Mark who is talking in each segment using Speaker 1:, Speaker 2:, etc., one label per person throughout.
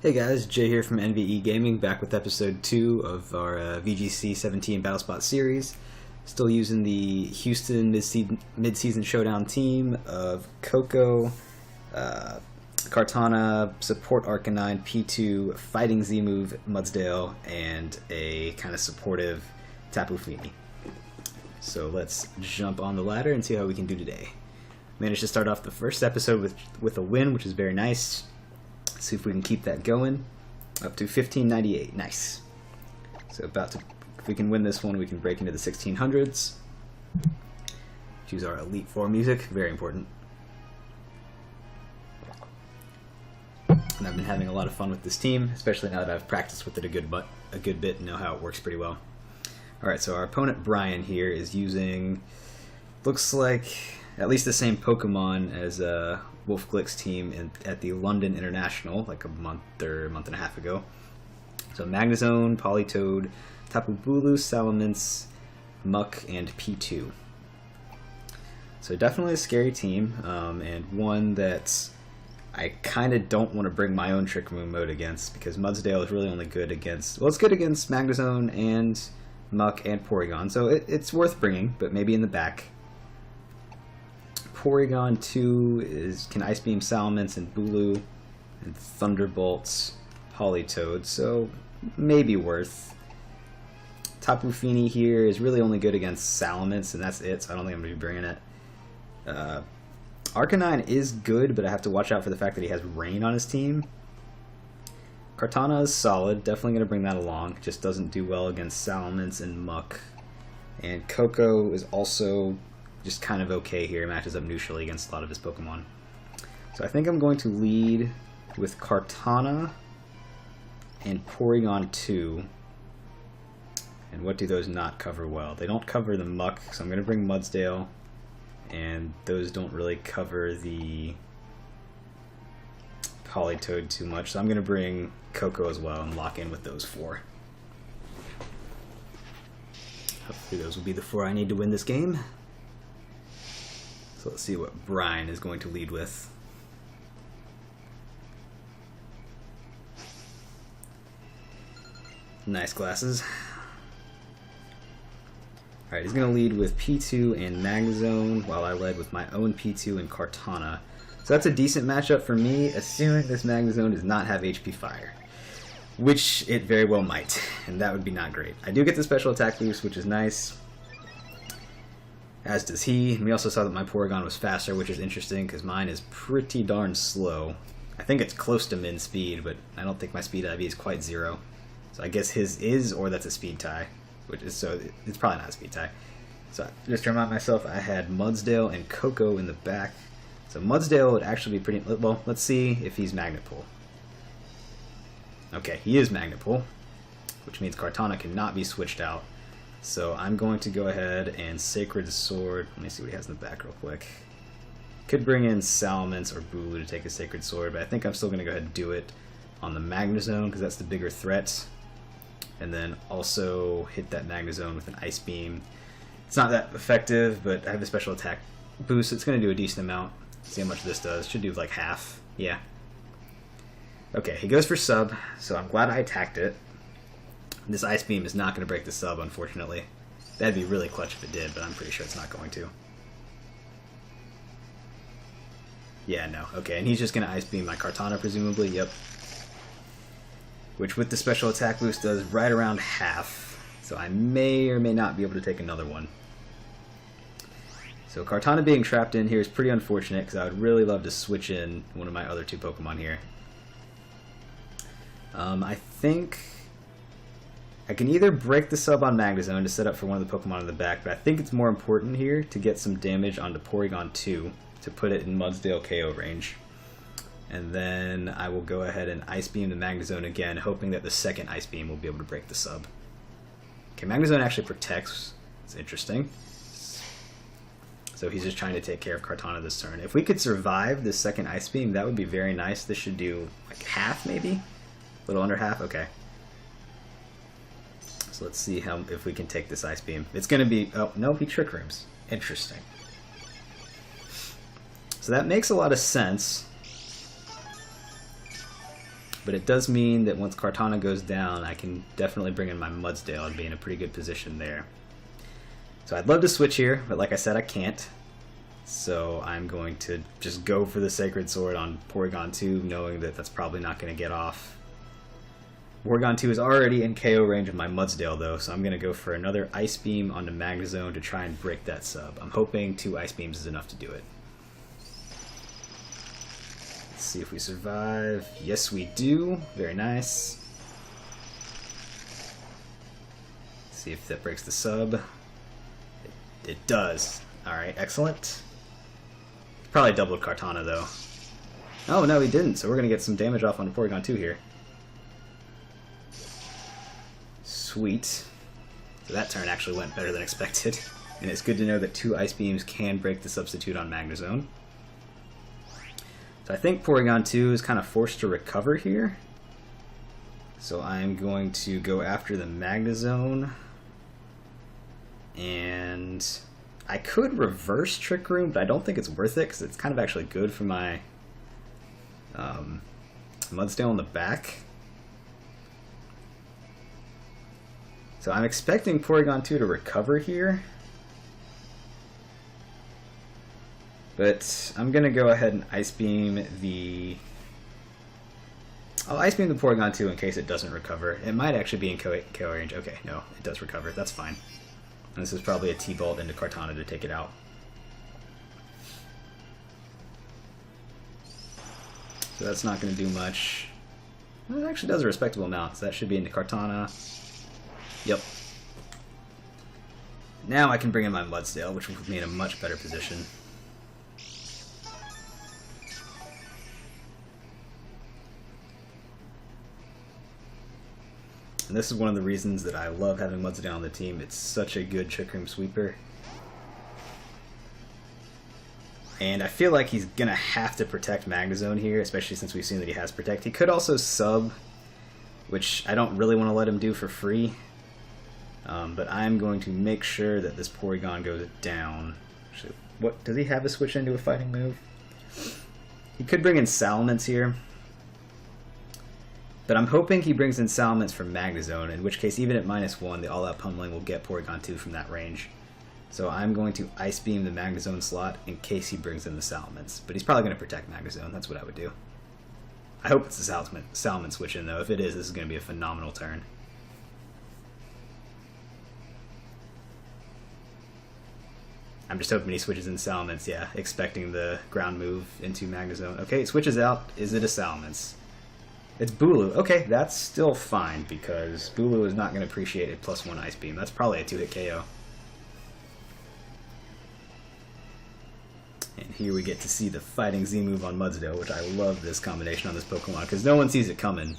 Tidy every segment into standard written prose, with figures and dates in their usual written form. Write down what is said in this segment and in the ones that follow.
Speaker 1: Hey guys, Jay here from NVE Gaming, back with episode 2 of our VGC 17 Battlespot series. Still using the Houston mid-season Showdown team of Koko, Kartana, Support Arcanine, P2, Fighting Z move Mudsdale, and a kind of supportive Tapu. So let's jump on the ladder and see how we can do today. Managed to start off the first episode with a win, which is very nice. See if we can keep that going. Up to 1598. Nice. So if we can win this one, we can break into the 1600s. Choose our Elite Four music. Very important. And I've been having a lot of fun with this team, especially now that I've practiced with it a good bit and know how it works pretty well. Alright, so our opponent Brian here is using, looks like, at least the same Pokemon as Wolf Glick's team at the London International, like a month and a half ago. So Magnezone, Politoed, Tapu Bulu, Salamence, Muck, and P2. So definitely a scary team, and one that I kind of don't want to bring my own Trick Room mode against, because Mudsdale is really only good against, well, it's good against Magnezone and Muck and Porygon, so it's worth bringing, but maybe in the back. Porygon2 can Ice Beam Salamence and Bulu, and Thunderbolt Politoed, so maybe worth. Tapu Fini here is really only good against Salamence, and that's it, so I don't think I'm going to be bringing it. Arcanine is good, but I have to watch out for the fact that he has Rain on his team. Kartana is solid, definitely going to bring that along, just doesn't do well against Salamence and Muck. And Koko is also just kind of okay here, matches up neutrally against a lot of his Pokemon. So I think I'm going to lead with Kartana and Porygon2. And what do those not cover well? They don't cover the Muck, so I'm going to bring Mudsdale, and those don't really cover the Politoed too much, so I'm going to bring Koko as well and lock in with those four. Hopefully those will be the four I need to win this game. So let's see what Brian is going to lead with. Nice glasses. Alright, he's going to lead with P2 and Magnezone, while I led with my own P2 and Kartana. So that's a decent matchup for me, assuming this Magnezone does not have HP Fire. Which it very well might, and that would be not great. I do get the special attack boost, which is nice. As does he. And we also saw that my Porygon was faster, which is interesting because mine is pretty darn slow. I think it's close to min speed, but I don't think my speed IV is quite 0. So I guess his is, or that's a speed tie, which is, so it's probably not a speed tie. So just to remind myself, I had Mudsdale and Koko in the back. So Mudsdale would actually be pretty, well, let's see if he's Magnet Pull. Okay, he is Magnet Pull, which means Kartana cannot be switched out. So I'm going to go ahead and Sacred Sword. Let me see what he has in the back real quick. Could bring in Salamence or Bulu to take a Sacred Sword, but I think I'm still going to go ahead and do it on the Magnezone because that's the bigger threat. And then also hit that Magnezone with an Ice Beam. It's not that effective, but I have a special attack boost. It's going to do a decent amount. See how much this does. Should do like half. Yeah. Okay, he goes for sub, so I'm glad I attacked it. This Ice Beam is not going to break the sub, unfortunately. That'd be really clutch if it did, but I'm pretty sure it's not going to. Yeah, no. Okay, and he's just going to Ice Beam my Kartana, presumably. Yep. Which, with the special attack boost, does right around half. So I may or may not be able to take another one. So Kartana being trapped in here is pretty unfortunate, because I would really love to switch in one of my other two Pokemon here. I think I can either break the sub on Magnezone to set up for one of the Pokemon in the back, but I think it's more important here to get some damage onto Porygon2 to put it in Mudsdale KO range. And then I will go ahead and Ice Beam the Magnezone again, hoping that the second Ice Beam will be able to break the sub. Okay, Magnezone actually protects. It's interesting. So he's just trying to take care of Kartana this turn. If we could survive this second Ice Beam, that would be very nice. This should do like half, maybe? A little under half? Okay. So let's see if we can take this Ice Beam. It's going to be... Oh, no, he Trick Rooms. Interesting. So that makes a lot of sense. But it does mean that once Kartana goes down, I can definitely bring in my Mudsdale and be in a pretty good position there. So I'd love to switch here, but like I said, I can't. So I'm going to just go for the Sacred Sword on Porygon2, knowing that that's probably not going to get off. Porygon2 is already in KO range of my Mudsdale though, so I'm going to go for another Ice Beam onto Magnezone to try and break that sub. I'm hoping 2 Ice Beams is enough to do it. Let's see if we survive. Yes, we do. Very nice. Let's see if that breaks the sub. It does. Alright, excellent. Probably doubled Kartana though. Oh no, he didn't, so we're going to get some damage off on Porygon2 here. Sweet. So that turn actually went better than expected. And it's good to know that 2 Ice Beams can break the substitute on Magnezone. So I think Porygon2 is kind of forced to recover here. So I'm going to go after the Magnezone. And I could reverse Trick Room, but I don't think it's worth it because it's kind of actually good for my Mudsdale in the back. So I'm expecting Porygon2 to recover here. But I'm going to go ahead and Ice Beam the... I'll Ice Beam the Porygon2 in case it doesn't recover. It might actually be in KO range. Okay, no, it does recover. That's fine. And this is probably a T-Bolt into Kartana to take it out. So that's not going to do much. Well, it actually does a respectable amount, so that should be into Kartana. Yep. Now I can bring in my Mudsdale, which will put me in a much better position. And this is one of the reasons that I love having Mudsdale on the team. It's such a good Trick Room sweeper. And I feel like he's going to have to protect Magnezone here, especially since we've seen that he has Protect. He could also sub, which I don't really want to let him do for free. But I'm going to make sure that this Porygon goes down. Actually, what does he have to switch into a fighting move? He could bring in Salamence here. But I'm hoping he brings in Salamence from Magnezone, in which case even at -1, the all-out pummeling will get Porygon2 from that range. So I'm going to Ice Beam the Magnezone slot in case he brings in the Salamence. But he's probably going to protect Magnezone, that's what I would do. I hope it's a Salamence switch in though. If it is, this is going to be a phenomenal turn. I'm just hoping he switches in Salamence, yeah, expecting the ground move into Magnezone. Okay, it switches out. Is it a Salamence? It's Bulu. Okay, that's still fine, because Bulu is not going to appreciate a +1 Ice Beam. That's probably a 2-hit KO. And here we get to see the Fighting Z move on Mudsdale, which I love this combination on this Pokemon, because no one sees it coming.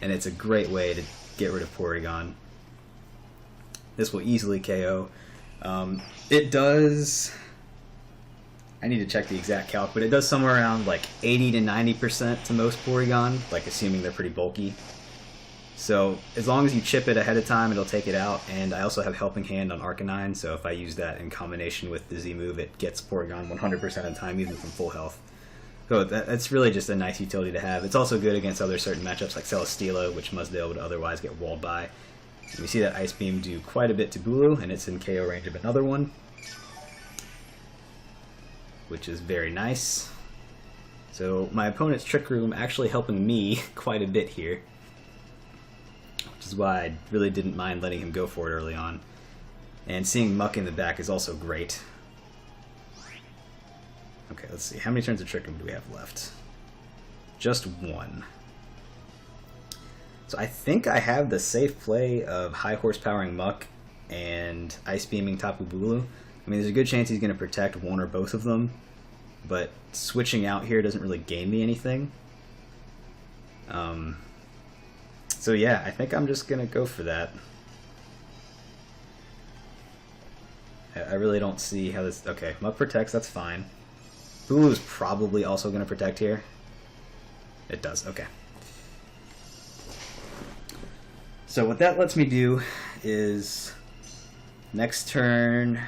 Speaker 1: And it's a great way to get rid of Porygon. This will easily KO. It does... I need to check the exact calc, but it does somewhere around like 80 to 90% to most Porygon, like assuming they're pretty bulky. So as long as you chip it ahead of time, it'll take it out. And I also have Helping Hand on Arcanine, so if I use that in combination with the Z move, it gets Porygon 100% of the time, even from full health. So that's really just a nice utility to have. It's also good against other certain matchups like Celesteela, which Mudsdale would otherwise get walled by. And we see that Ice Beam do quite a bit to Bulu, and it's in KO range of another one, which is very nice. So my opponent's Trick Room actually helping me quite a bit here, which is why I really didn't mind letting him go for it early on. And seeing Muck in the back is also great. Okay, let's see. How many turns of Trick Room do we have left? Just one. So I think I have the safe play of high horsepowering Muck and Ice Beaming Tapu Bulu. I mean, there's a good chance he's going to protect one or both of them, but switching out here doesn't really gain me anything. So yeah, I think I'm just going to go for that. I really don't see how this... Okay, Muck protects, that's fine. Bulu's probably also going to protect here. It does, okay. So what that lets me do is next turn...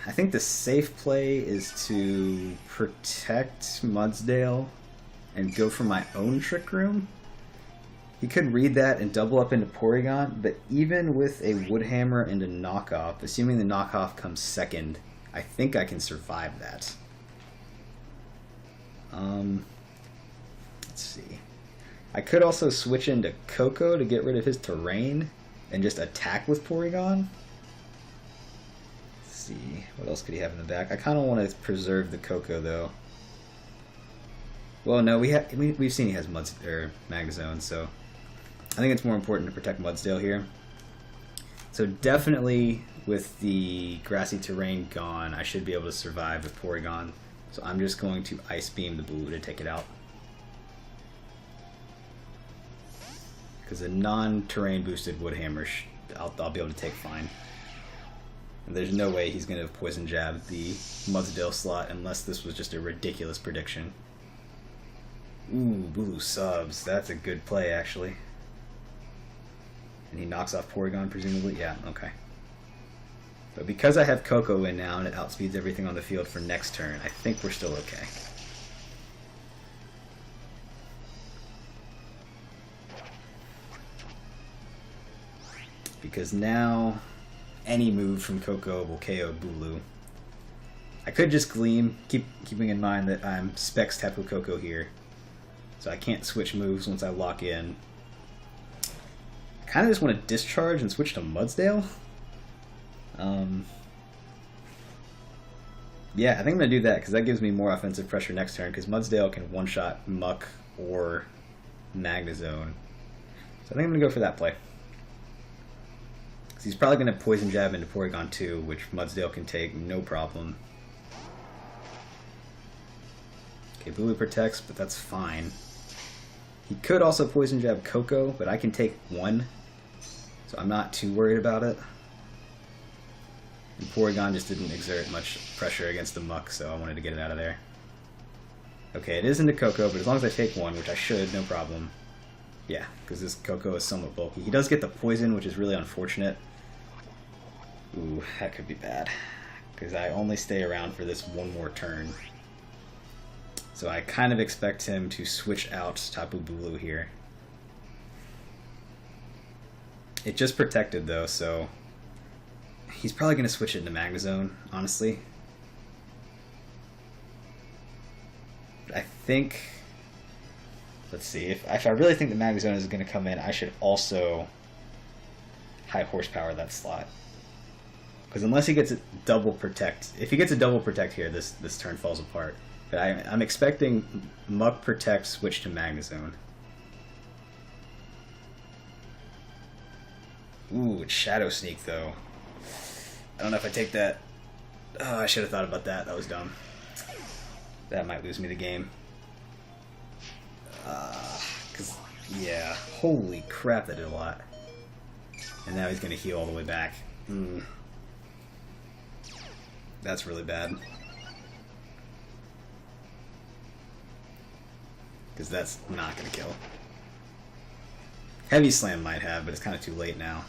Speaker 1: I think the safe play is to protect Mudsdale and go for my own Trick Room. He could read that and double up into Porygon, but even with a Wood Hammer and a knockoff, assuming the knockoff comes second, I think I can survive that. Let's see. I could also switch into Koko to get rid of his terrain and just attack with Porygon. Let's see. What else could he have in the back? I kind of want to preserve the Koko, though. Well, no, we've seen he has Magnezone, so I think it's more important to protect Mudsdale here. So definitely with the grassy terrain gone, I should be able to survive with Porygon. So I'm just going to Ice Beam the Bulu to take it out. Because a non-terrain boosted Wood Hammer, I'll be able to take fine. And there's no way he's going to Poison Jab the Mudsdale slot unless this was just a ridiculous prediction. Ooh, Bulu subs. That's a good play, actually. And he knocks off Porygon, presumably? Yeah, okay. But because I have Koko in now and it outspeeds everything on the field for next turn, I think we're still okay. Because now any move from Koko will KO Bulu. I could just Gleam, keeping in mind that I'm Specs Tapu Koko here. So I can't switch moves once I lock in. I kind of just want to Discharge and switch to Mudsdale. Yeah, I think I'm going to do that because that gives me more offensive pressure next turn because Mudsdale can one-shot Muck or Magnezone. So I think I'm going to go for that play. He's probably going to Poison Jab into Porygon2, which Mudsdale can take no problem. Okay, Bulu protects, but that's fine. He could also Poison Jab Koko, but I can take one, so I'm not too worried about it. And Porygon just didn't exert much pressure against the Muck, so I wanted to get it out of there. Okay, it is into Koko, but as long as I take one, which I should, no problem. Yeah, because this Koko is somewhat bulky. He does get the poison, which is really unfortunate. Ooh, that could be bad. Because I only stay around for this one more turn. So I kind of expect him to switch out Tapu Bulu here. It just protected though, so he's probably going to switch it into Magnezone, honestly. But I think... Let's see, if I really think that Magnezone is going to come in, I should also high horsepower that slot. Because unless he gets a double protect, if he gets a double protect here, this turn falls apart. But I'm expecting Muck Protect switch to Magnezone. Ooh, it's Shadow Sneak though. I don't know if I take that. Oh, I should have thought about that. That was dumb. That might lose me the game. Cause yeah, holy crap, that did a lot. And now he's gonna heal all the way back. That's really bad. Because that's not gonna kill. Heavy Slam might have, but it's kind of too late now.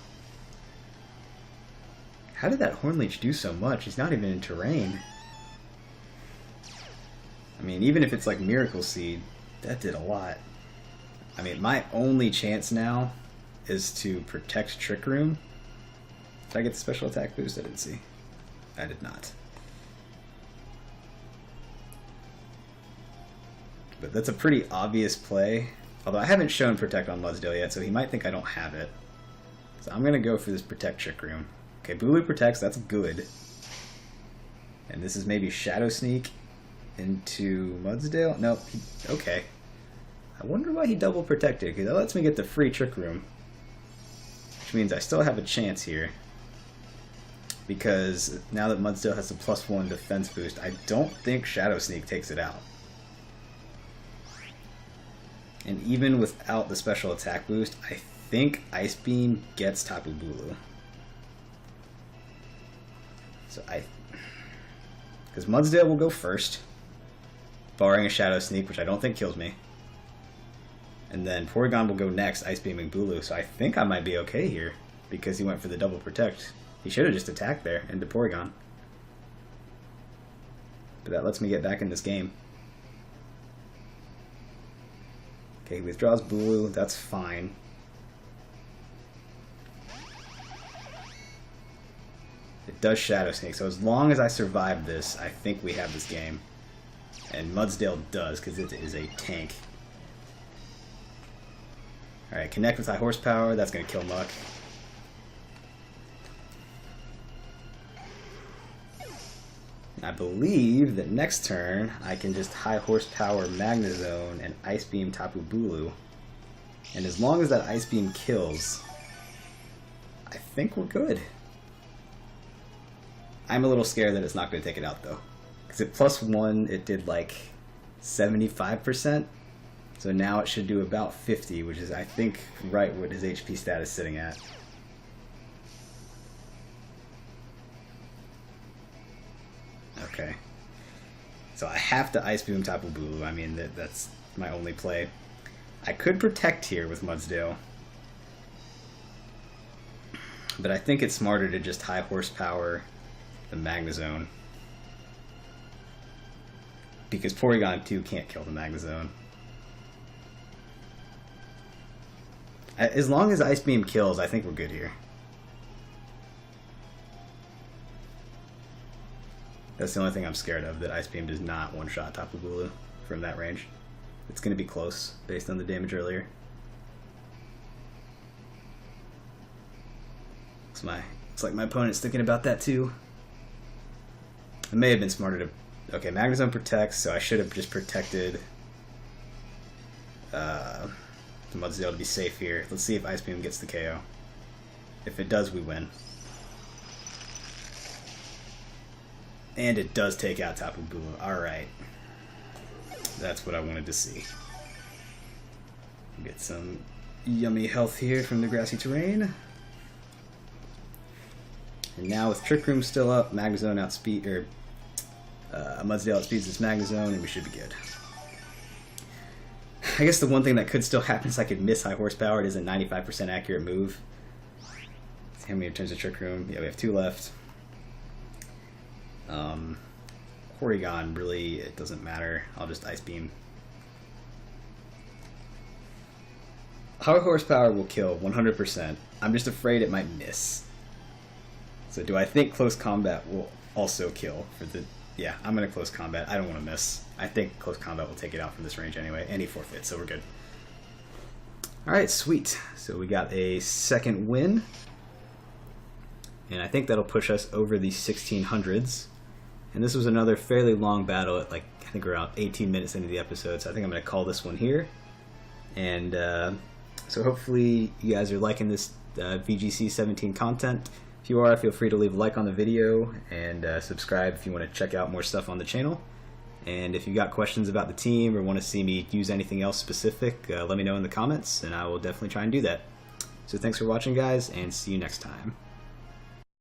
Speaker 1: How did that Hornleech do so much? He's not even in terrain. I mean, even if it's like Miracle Seed, that did a lot. I mean, my only chance now is to protect Trick Room. Did I get the special attack boost? I didn't see. I did not. But that's a pretty obvious play. Although I haven't shown Protect on Mudsdale yet, so he might think I don't have it. So I'm going to go for this Protect Trick Room. Okay, Bulu protects, that's good. And this is maybe Shadow Sneak into Mudsdale? Nope, okay. I wonder why he double protected, because that lets me get the free Trick Room. Which means I still have a chance here. Because now that Mudsdale has a +1 defense boost, I don't think Shadow Sneak takes it out. And even without the special attack boost, I think Ice Beam gets Tapu Bulu. So because Mudsdale will go first, barring a Shadow Sneak, which I don't think kills me. And then Porygon will go next, Ice Beaming Bulu, so I think I might be okay here, because he went for the double protect. He should have just attacked there into Porygon. But that lets me get back in this game. Okay, he withdraws Bulu. That's fine. It does Shadow Sneak, so as long as I survive this, I think we have this game. And Mudsdale does, because it is a tank. Alright, connect with high horsepower. That's going to kill Muck. I believe that next turn I can just high horsepower Magnezone and Ice Beam Tapu Bulu. And as long as that Ice Beam kills, I think we're good. I'm a little scared that it's not going to take it out though. Because at +1 it did like 75%. So now it should do about 50, which is I think right what his HP stat is sitting at. Okay. So I have to Ice Beam Tapu Bulu. I mean, that's my only play. I could protect here with Mudsdale. But I think it's smarter to just high horsepower the Magnezone. Because Porygon2 can't kill the Magnezone. As long as Ice Beam kills, I think we're good here. That's the only thing I'm scared of, that Ice Beam does not one-shot Tapu Bulu from that range. It's going to be close, based on the damage earlier. Looks like my opponent's thinking about that too. It may have been smarter to... Okay, Magnezone protects, so I should have just protected the Mudsdale to be safe here. Let's see if Ice Beam gets the KO. If it does, we win. And it does take out Tapu Bulu. Alright. That's what I wanted to see. Get some yummy health here from the grassy terrain. And now with Trick Room still up, Magnezone outspeed, or Mudsdale outspeeds its Magnezone, and we should be good. I guess the one thing that could still happen is I could miss high horsepower. It is a 95% accurate move. See how many turns of Trick Room? Yeah, we have 2 left. Porygon, really, it doesn't matter. I'll just Ice Beam. High horsepower will kill 100%. I'm just afraid it might miss. So do I think close combat will also kill for the... Yeah, I'm going to close combat. I don't want to miss. I think close combat will take it out from this range anyway. And he forfeits, so we're good. Alright, sweet. So we got a second win. And I think that'll push us over the 1600s. And this was another fairly long battle at like, I think around 18 minutes into the episode. So I think I'm going to call this one here. And so hopefully you guys are liking this VGC 17 content. If you are, feel free to leave a like on the video and subscribe if you want to check out more stuff on the channel. And if you've got questions about the team or want to see me use anything else specific, let me know in the comments and I will definitely try and do that. So thanks for watching guys, and see you next time.